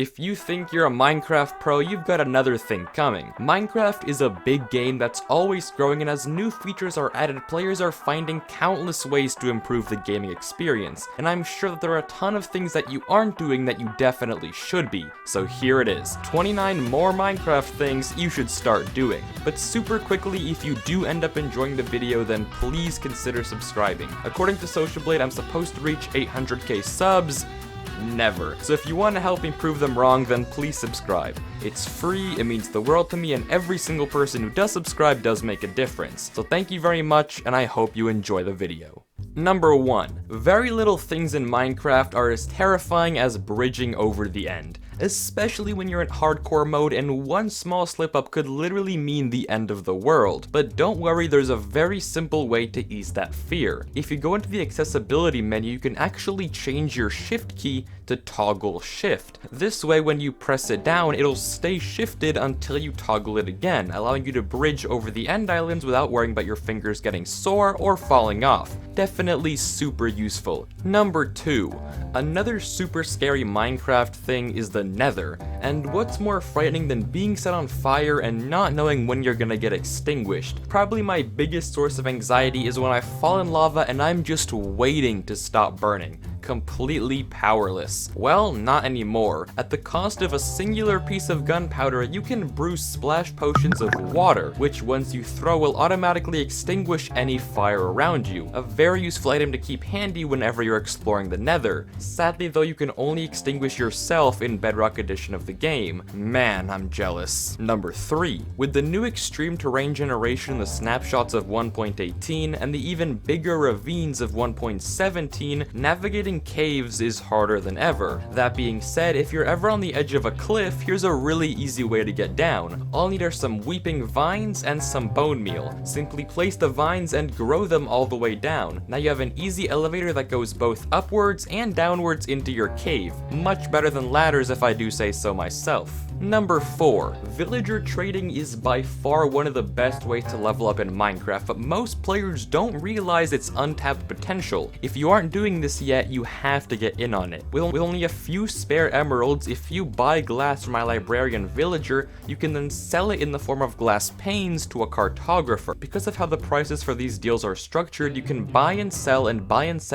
If you think you're a Minecraft pro, you've got another thing coming. Minecraft is a big game that's always growing, and as new features are added, players are finding countless ways to improve the gaming experience. And I'm sure that there are a ton of things that you aren't doing that you definitely should be. So here it is, 29 more Minecraft things you should start doing. But super quickly, if you do end up enjoying the video, then please consider subscribing. According to Social Blade, I'm supposed to reach 800k subs. Never. So if you want to help me prove them wrong, then please subscribe. It's free, it means the world to me, and every single person who does subscribe does make a difference. So thank you very much, and I hope you enjoy the video. Number 1. Very little things in Minecraft are as terrifying as bridging over the end. Especially when you're in hardcore mode, and one small slip up could literally mean the end of the world. But don't worry, there's a very simple way to ease that fear. If you go into the accessibility menu, you can actually change your shift key to toggle shift. This way, when you press it down, it'll stay shifted until you toggle it again, allowing you to bridge over the end islands without worrying about your fingers getting sore or falling off. Definitely super useful. Number 2. Another super scary Minecraft thing is the Nether, and what's more frightening than being set on fire and not knowing when you're gonna get extinguished? Probably my biggest source of anxiety is when I fall in lava and I'm just waiting to stop burning. Completely powerless. Well, not anymore. At the cost of a singular piece of gunpowder, you can brew splash potions of water, which once you throw will automatically extinguish any fire around you. A very useful item to keep handy whenever you're exploring the Nether. Sadly though, you can only extinguish yourself in Bedrock edition of the game. Man, I'm jealous. Number 3. With the new extreme terrain generation, the snapshots of 1.18, and the even bigger ravines of 1.17, navigating caves is harder than ever. That being said, if you're ever on the edge of a cliff, here's a really easy way to get down. All you need are some weeping vines and some bone meal. Simply place the vines and grow them all the way down. Now you have an easy elevator that goes both upwards and downwards into your cave. Much better than ladders if I do say so myself. Number 4. Villager trading is by far one of the best ways to level up in Minecraft, but most players don't realize its untapped potential. If you aren't doing this yet, you have to get in on it. With only a few spare emeralds, if you buy glass from my librarian villager, you can then sell it in the form of glass panes to a cartographer. Because of how the prices for these deals are structured, you can buy and sell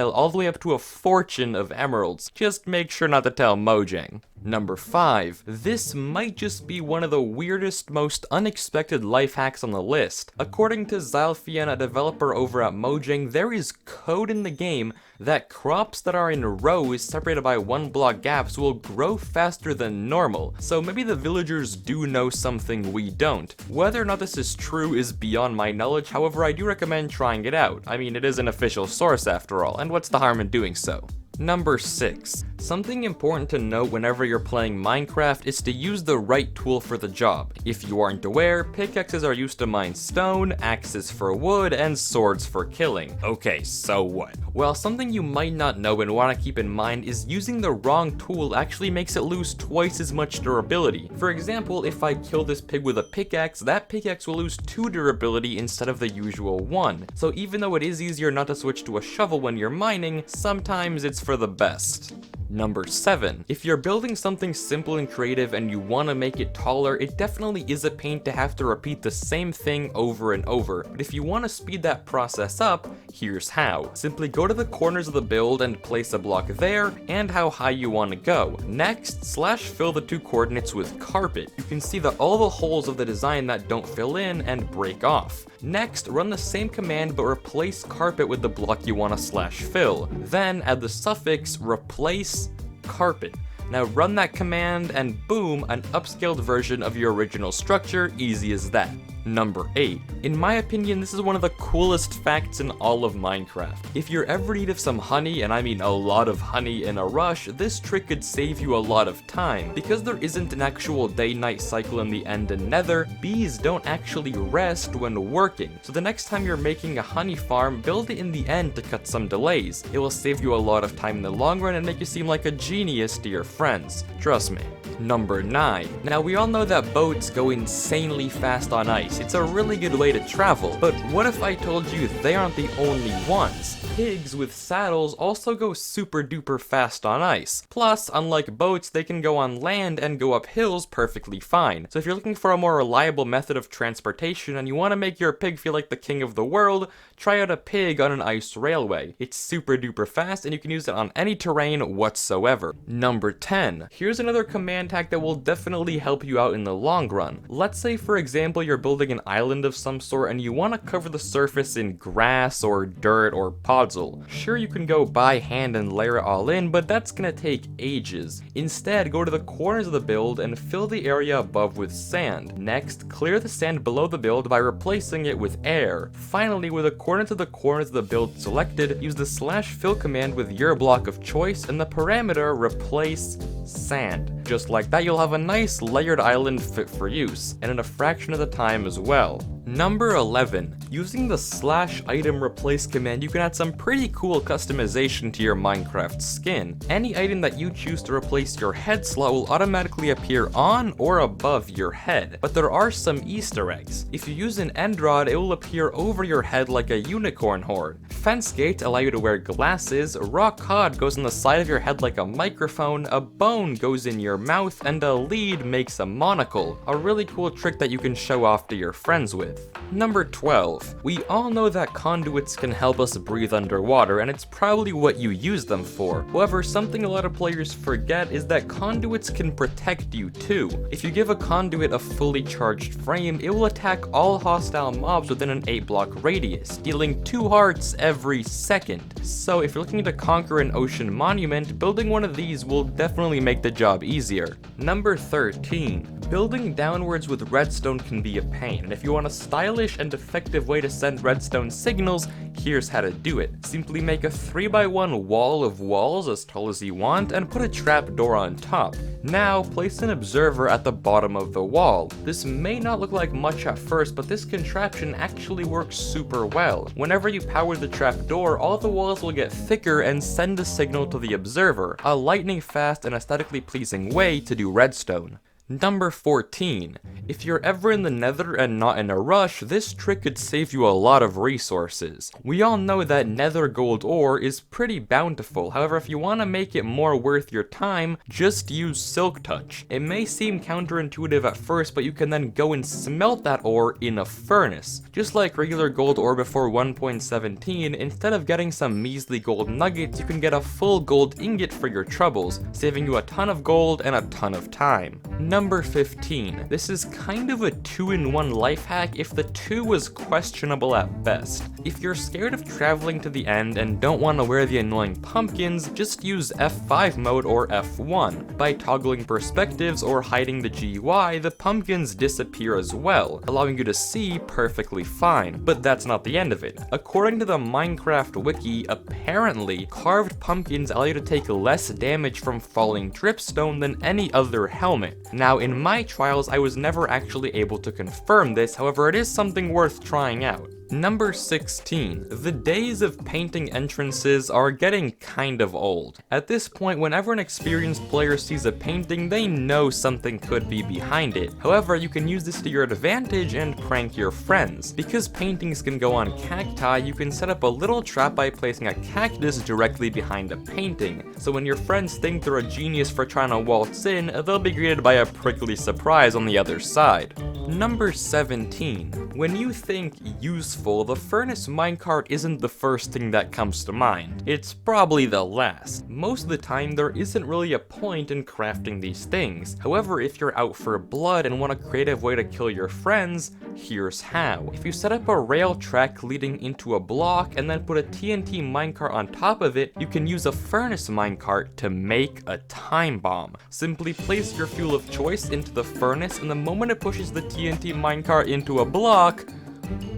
all the way up to a fortune of emeralds. Just make sure not to tell Mojang. Number 5. This might just be one of the weirdest, most unexpected life hacks on the list. According to Zylfian, a developer over at Mojang, there is code in the game that crops that are in rows separated by 1 block gaps will grow faster than normal. So maybe the villagers do know something we don't. Whether or not this is true is beyond my knowledge, however I do recommend trying it out. I mean, it is an official source after all, and what's the harm in doing so? Number 6. Something important to note whenever you're playing Minecraft is to use the right tool for the job. If you aren't aware, pickaxes are used to mine stone, axes for wood, and swords for killing. Okay, so what? Well, something you might not know and want to keep in mind is using the wrong tool actually makes it lose twice as much durability. For example, if I kill this pig with a pickaxe, that pickaxe will lose 2 durability instead of the usual 1. So even though it is easier not to switch to a shovel when you're mining, sometimes it's for the best. Number 7. If you're building something simple and creative and you want to make it taller, it definitely is a pain to have to repeat the same thing over and over. But if you want to speed that process up, here's how. Simply go to the corners of the build and place a block there and how high you want to go. Next, fill the 2 coordinates with carpet. You can see that all the holes of the design that don't fill in and break off. Next, run the same command but replace carpet with the block you want to /fill. Then add the suffix replace carpet. Now run that command and boom, an upscaled version of your original structure, easy as that. Number 8. In my opinion, this is one of the coolest facts in all of Minecraft. If you're ever in need of some honey, and I mean a lot of honey in a rush, this trick could save you a lot of time. Because there isn't an actual day-night cycle in the end and Nether, bees don't actually rest when working. So the next time you're making a honey farm, build it in the end to cut some delays. It will save you a lot of time in the long run and make you seem like a genius to your friends. Trust me. Number 9. Now we all know that boats go insanely fast on ice. It's a really good way to travel, but what if I told you they aren't the only ones? pigs with saddles also go super duper fast on ice. Plus, unlike boats, they can go on land and go up hills perfectly fine. So if you're looking for a more reliable method of transportation and you want to make your pig feel like the king of the world, try out a pig on an ice railway. It's super duper fast and you can use it on any terrain whatsoever. Number 10. Here's another command hack that will definitely help you out in the long run. Let's say for example you're building an island of some sort and you want to cover the surface in grass or dirt or podzol. Sure, you can go by hand and layer it all in, but that's gonna take ages. Instead, go to the corners of the build and fill the area above with sand. Next, clear the sand below the build by replacing it with air. Finally, with according to the corners of the build selected, use the /fill command with your block of choice and the parameter replace sand. Just like that, you'll have a nice layered island fit for use, and in a fraction of the time as well. Number 11. Using the /item replace command, you can add some pretty cool customization to your Minecraft skin. Any item that you choose to replace your head slot will automatically appear on or above your head, but there are some Easter eggs. If you use an end rod, it will appear over your head like a unicorn horn. Fence gates allow you to wear glasses, raw cod goes on the side of your head like a microphone, a bone goes in your mouth, and a lead makes a monocle. A really cool trick that you can show off to your friends with. Number 12. We all know that conduits can help us breathe underwater, and it's probably what you use them for. However, something a lot of players forget is that conduits can protect you too. If you give a conduit a fully charged frame, it will attack all hostile mobs within an 8-block radius, dealing 2 hearts every second. So if you're looking to conquer an ocean monument, building one of these will definitely make the job easier. Number 13. Building downwards with redstone can be a pain, and if you want a stylish and effective way to send redstone signals, here's how to do it. Simply make a 3x1 wall of walls as tall as you want and put a trapdoor on top. Now, place an observer at the bottom of the wall. This may not look like much at first, but this contraption actually works super well. Whenever you power the trapdoor, all the walls will get thicker and send a signal to the observer, a lightning fast and aesthetically pleasing way to do redstone. Number 14. If you're ever in the Nether and not in a rush, this trick could save you a lot of resources. We all know that Nether gold ore is pretty bountiful, however if you want to make it more worth your time, just use Silk Touch. It may seem counterintuitive at first, but you can then go and smelt that ore in a furnace. Just like regular gold ore before 1.17, instead of getting some measly gold nuggets, you can get a full gold ingot for your troubles, saving you a ton of gold and a ton of time. Number 15. This is kind of a 2-in-1 life hack if the 2 was questionable at best. If you're scared of traveling to the end and don't want to wear the annoying pumpkins, just use F5 mode or F1. By toggling perspectives or hiding the GUI, the pumpkins disappear as well, allowing you to see perfectly fine. But that's not the end of it. According to the Minecraft wiki, apparently, carved pumpkins allow you to take less damage from falling dripstone than any other helmet. Now, in my trials, I was never actually able to confirm this, however it is something worth trying out. Number 16. The days of painting entrances are getting kind of old. At this point, whenever an experienced player sees a painting, they know something could be behind it. However, you can use this to your advantage and prank your friends. Because paintings can go on cacti, you can set up a little trap by placing a cactus directly behind a painting. So when your friends think they're a genius for trying to waltz in, they'll be greeted by a prickly surprise on the other side. Number 17. When you think useful, the furnace minecart isn't the first thing that comes to mind. It's probably the last. Most of the time, there isn't really a point in crafting these things. However, if you're out for blood and want a creative way to kill your friends, here's how. If you set up a rail track leading into a block and then put a TNT minecart on top of it, you can use a furnace minecart to make a time bomb. Simply place your fuel of choice into the furnace, and the moment it pushes the TNT minecart into a block,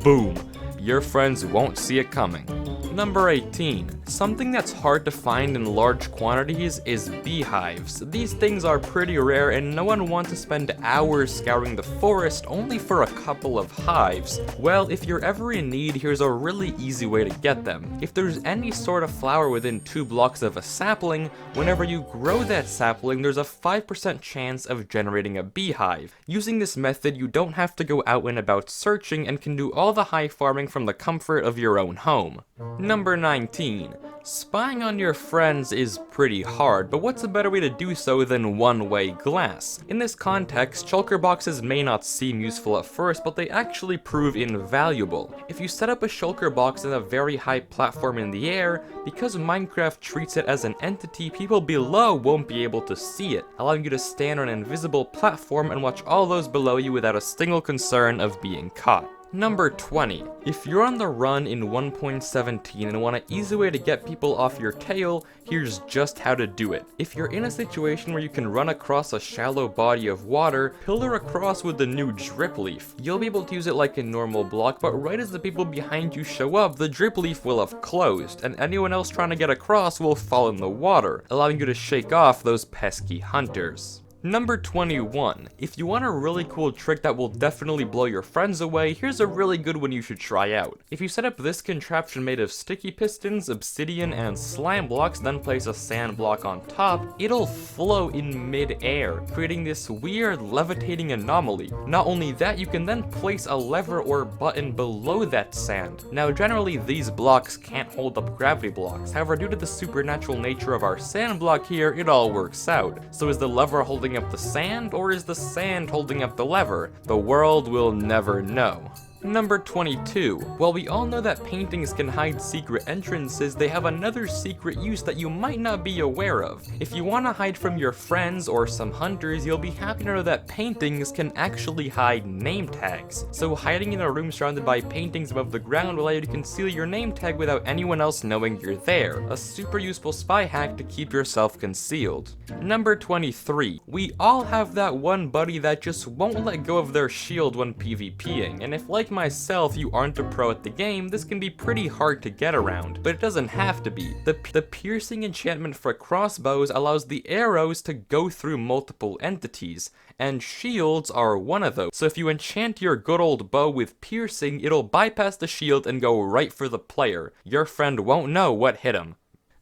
boom, your friends won't see it coming. Number 18. Something that's hard to find in large quantities is beehives. These things are pretty rare and no one wants to spend hours scouring the forest only for a couple of hives. Well, if you're ever in need, here's a really easy way to get them. If there's any sort of flower within 2 blocks of a sapling, whenever you grow that sapling, there's a 5% chance of generating a beehive. Using this method, you don't have to go out and about searching and can do all the hive farming from the comfort of your own home. Number 19. Spying on your friends is pretty hard, but what's a better way to do so than one-way glass? In this context, shulker boxes may not seem useful at first, but they actually prove invaluable. If you set up a shulker box in a very high platform in the air, because Minecraft treats it as an entity, people below won't be able to see it, allowing you to stand on an invisible platform and watch all those below you without a single concern of being caught. Number 20. If you're on the run in 1.17 and want an easy way to get people off your tail, here's just how to do it. If you're in a situation where you can run across a shallow body of water, pillar across with the new drip leaf. You'll be able to use it like a normal block, but right as the people behind you show up, the drip leaf will have closed, and anyone else trying to get across will fall in the water, allowing you to shake off those pesky hunters. Number 21. If you want a really cool trick that will definitely blow your friends away, here's a really good one you should try out. If you set up this contraption made of sticky pistons, obsidian, and slime blocks, then place a sand block on top, it'll float in mid-air, creating this weird levitating anomaly. Not only that, you can then place a lever or button below that sand. Now generally these blocks can't hold up gravity blocks, however due to the supernatural nature of our sand block here, it all works out. So is the lever holding up the sand, or is the sand holding up the lever? The world will never know. Number 22. While we all know that paintings can hide secret entrances, they have another secret use that you might not be aware of. If you want to hide from your friends or some hunters, you'll be happy to know that paintings can actually hide name tags. So hiding in a room surrounded by paintings above the ground will allow you to conceal your name tag without anyone else knowing you're there. A super useful spy hack to keep yourself concealed. Number 23. We all have that one buddy that just won't let go of their shield when PvPing, and if like myself you aren't a pro at the game, this can be pretty hard to get around, but it doesn't have to be. The piercing enchantment for crossbows allows the arrows to go through multiple entities, and shields are one of those. So if you enchant your good old bow with piercing, it'll bypass the shield and go right for the player. Your friend won't know what hit him.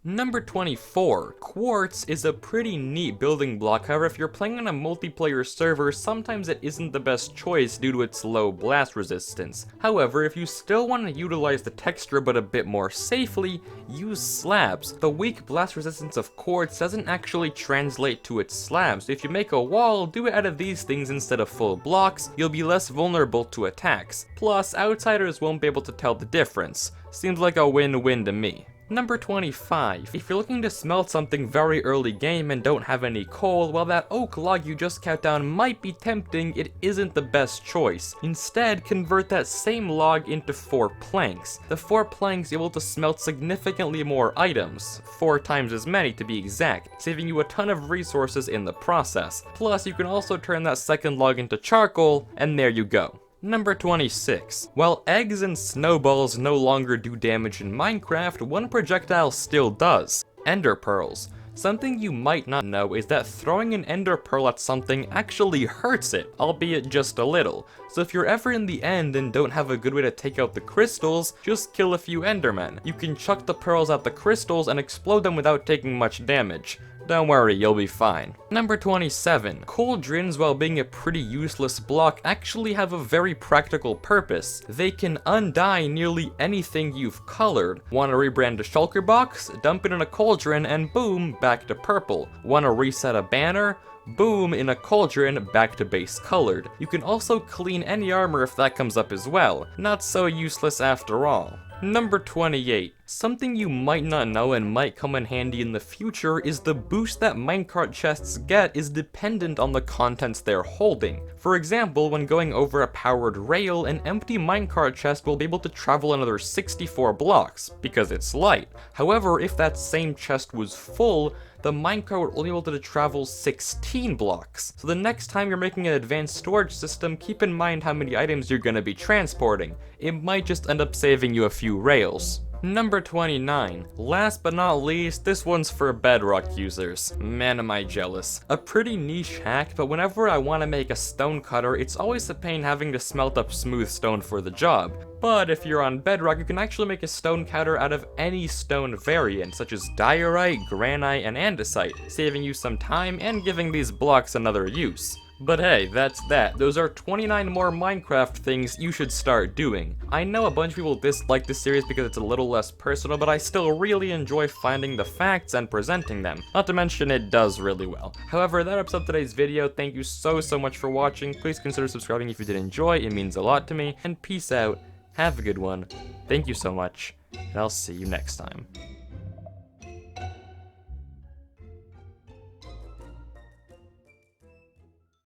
Number 24. Quartz is a pretty neat building block, however if you're playing on a multiplayer server, sometimes it isn't the best choice due to its low blast resistance. However, if you still want to utilize the texture but a bit more safely, use slabs. The weak blast resistance of quartz doesn't actually translate to its slabs. If you make a wall, do it out of these things instead of full blocks, you'll be less vulnerable to attacks. Plus, outsiders won't be able to tell the difference. Seems like a win-win to me. Number 25. If you're looking to smelt something very early game and don't have any coal, while that oak log you just cut down might be tempting, it isn't the best choice. Instead, convert that same log into 4 planks. The 4 planks able to smelt significantly more items, 4 times as many to be exact, saving you a ton of resources in the process. Plus, you can also turn that second log into charcoal, and there you go. Number 26. While eggs and snowballs no longer do damage in Minecraft, one projectile still does. Ender pearls. Something you might not know is that throwing an ender pearl at something actually hurts it, albeit just a little. So if you're ever in the end and don't have a good way to take out the crystals, just kill a few endermen. You can chuck the pearls at the crystals and explode them without taking much damage. Don't worry, you'll be fine. Number 27. Cauldrons, while being a pretty useless block, actually have a very practical purpose. They can undye nearly anything you've colored. Want to rebrand a shulker box? Dump it in a cauldron and boom, back to purple. Want to reset a banner? Boom, in a cauldron, back to base colored. You can also clean any armor if that comes up as well. Not so useless after all. Number 28. Something you might not know and might come in handy in the future is the boost that minecart chests get is dependent on the contents they're holding. For example, when going over a powered rail, an empty minecart chest will be able to travel another 64 blocks, because it's light. However, if that same chest was full, the minecart would only be able to travel 16 blocks. So the next time you're making an advanced storage system, keep in mind how many items you're going to be transporting. It might just end up saving you a few rails. Number 29. Last but not least, this one's for bedrock users. Man, am I jealous. A pretty niche hack, but whenever I want to make a stone cutter, it's always a pain having to smelt up smooth stone for the job. But if you're on bedrock, you can actually make a stone cutter out of any stone variant, such as diorite, granite, and andesite, saving you some time and giving these blocks another use. But hey, that's that. Those are 29 more Minecraft things you should start doing. I know a bunch of people dislike this series because it's a little less personal, but I still really enjoy finding the facts and presenting them. Not to mention it does really well. However, that wraps up today's video. Thank you so much for watching. Please consider subscribing if you did enjoy. It means a lot to me. And peace out. Have a good one. Thank you so much. And I'll see you next time.